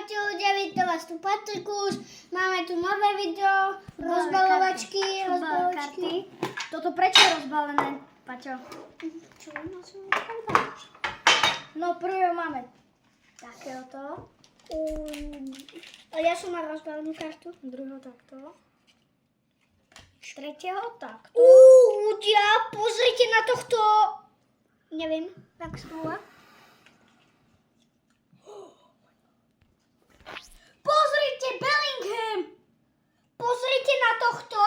Ahojte ľudia, vítam vás tu Patrikus. Máme tu nové video, rozbalovačky. Toto prečo je rozbalené, Paťo? Čo? No prvého máme takéhoto. A ja som mal rozbalenú kartu. Druhého takto. Tretieho takto. Ľudia, pozrite na tohto. Neviem, tak stôle. Pozrite, Bellingham! Pozrite na tohto.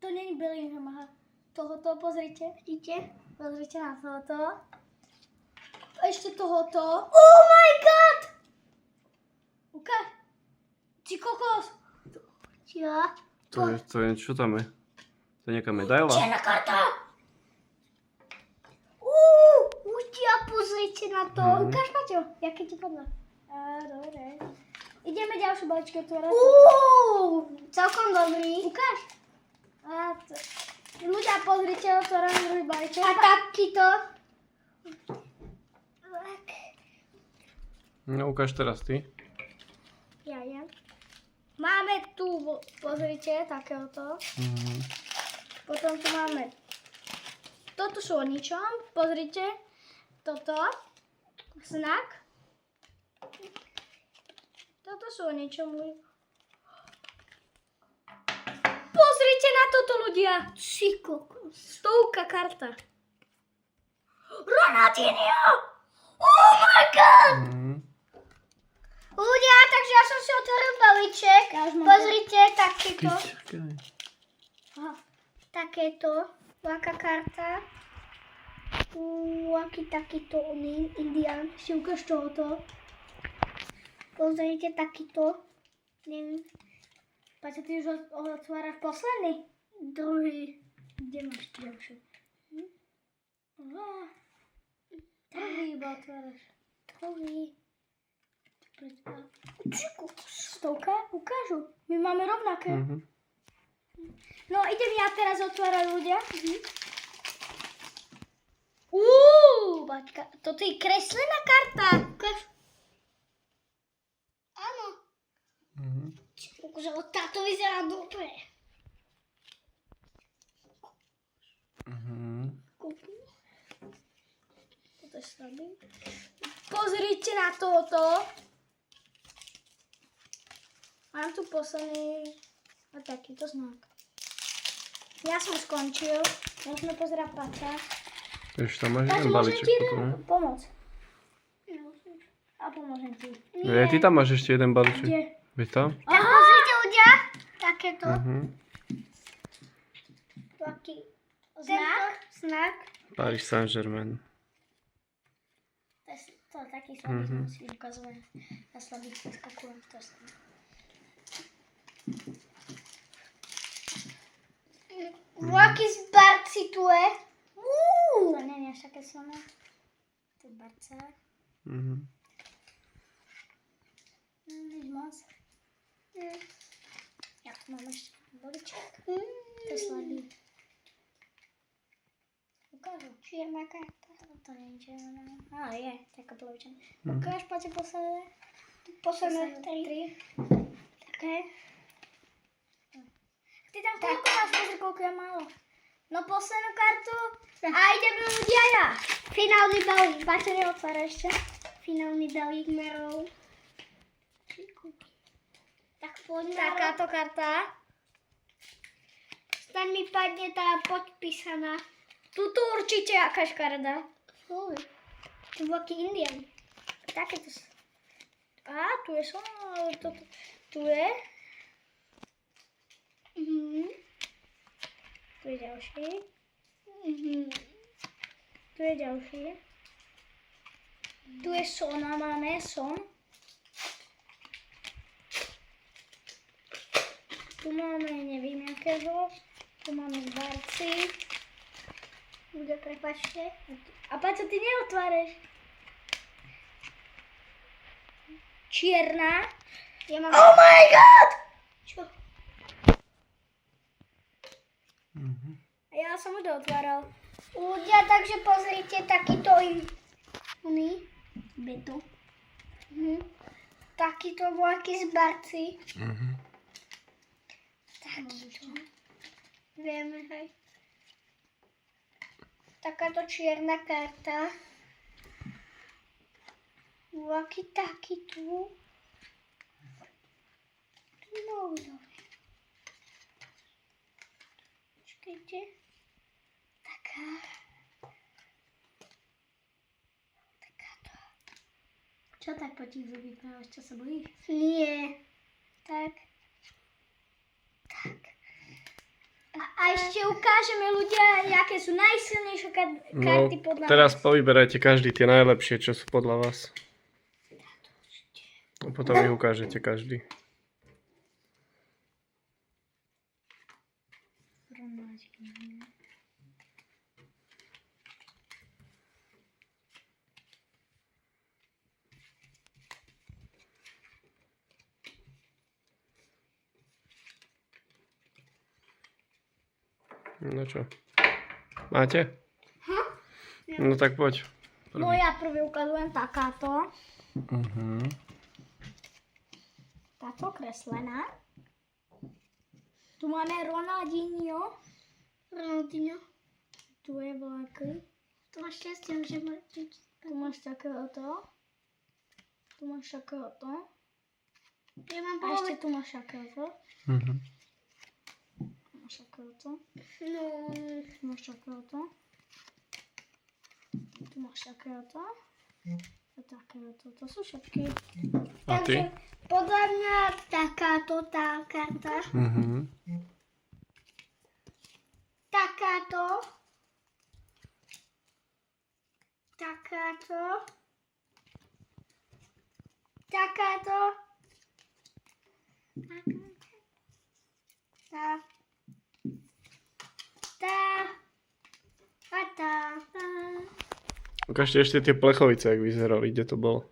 To není Bellingham, aha. Tohoto pozrite. Vidíte? Pozrite na tohoto. Ešte tohoto. Oh my god! Ukáž. Či kokos. Ja. To je, čo tam je? To je nejaká medaila? Čierna karta. Ľudia, pozrite na to. Ukáž, Paťo, jaké ti padlo. Dobre. Ideme ďalšiu balíčku otvárať. Celkom dobrý. Ukáž. Ľudia, pozrite, otváram druhý balíček. A takýto. No ukáž teraz ty. Ja. Máme tu, pozrite, takéhoto. Potom tu máme, toto sú o ničom, pozrite, toto, znak. Toto sú o ničom. Pozrite na toto, ľudia. Či kokos. 100 karta. Ronaldinho! Oh my god! Ľudia, takže ja som si otvoril balíček. Pozrite, takéto. Aha. Takéto. Aká karta. Aký takýto oný indián. Si ukáž tohoto. Pozrite, takýto. Neviem. Paťo, ty už otváraš posledný? Druhý. Kde máš ďalšiu? Druhý iba otváraš. Druhý. Či kokos. 100? Ukážu. My máme rovnaké. No, idem ja teraz otvárať, ľudia. Baťka, toto je kreslená karta. Ukáž. Áno. Či kokos, ale táto vyzerá dobre. Toto je slabý. Pozrite na toto. Mám tu posledný a takýto znak. Ja som skončil. Môžeme pozerať Paťa. Ešte tam máš Paťo, jeden môžem balíček ti potom, ne? pomôcť. A pomôžem ti. Ty tam máš ešte jeden balíček. Kde? Veď tam? Tak pozrite ľudia. Takéto. Taký znak. Znak. Paris Saint-Germain. To je taký slabý, musí ukazovať na slabých preskakujem. To je slabý. Aký z Barci tu je. To nie je až také silné. To je Barca. Nič moc. Ja tu mám ešte balíček. To je slabý. Ukážu. Čierna karta. To nie je červená. Je, taká polovičná. Ukáž, Paťo, posledné. Posledné tri. Také. Ty tam koľko máš, pozri, koľko ja málo. No poslednú kartu a ideme ľudia ja. Finálny balík. Paťo neotvára ešte. Finálny balík merov. Tak poďme. Takáto karta. Staň mi padne tá podpísaná. Tuto určite aká škarda. Tu je aký indián. Takéto. Tu je som, tu je. Tu je ďalší. Tu je ďalší. Tu je Sona, máme Son. Tu máme neviem jakého. Tu máme z Barci. Ľudia, prepáčte. A Paťo, ty neotváraš. Čierna. Ja mám... Oh my god! Čo? Ja som ho dootváral. Ľudia, takže pozrite takýto oný. Beto. takýto veľký z barci. Mhm. Takýto. Vieme, hej. Takáto čierna karta. Veľký taký tu. No, dobre. Počkajte. Taká. Takáto. Čo tak potichu vyprávaš, čo sa bojíš? Nie. Tak. Tak. A ešte ukážeme ľudia, aké sú najsilnejšie karty podľa teraz vás. povyberajte každý tie najlepšie, čo sú podľa vás. A potom ich ukážete každý. No čo? Máte? No tak poď. No ja prvý ukazujem takáto. Mhm. Táto kreslená. Tu máme Ronaldinho. Ronaldinho. Tu je veľký. To máš šťastie, že ma... Tu máš takéhoto. Tu máš takéhoto. Ja mám A ešte tu máš takéhoto. Mhm. Máš takéhoto. No... Tu máš takéhoto. Tu máš takéhoto. A takéhoto. To sú všetky. A ty? Takže podľa mňa takáto tá karta. Mhm. Takáto. Takáto. Takáto. Tá. Tá. A tá. Ukážte ešte tie plechovice, jak vyzerali, kde to bolo.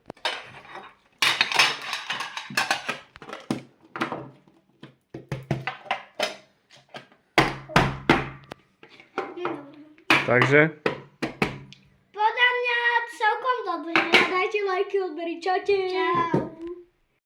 Takže, Podľa mňa celkom dobre. Dajte lajky, odberi, čaute. Čau.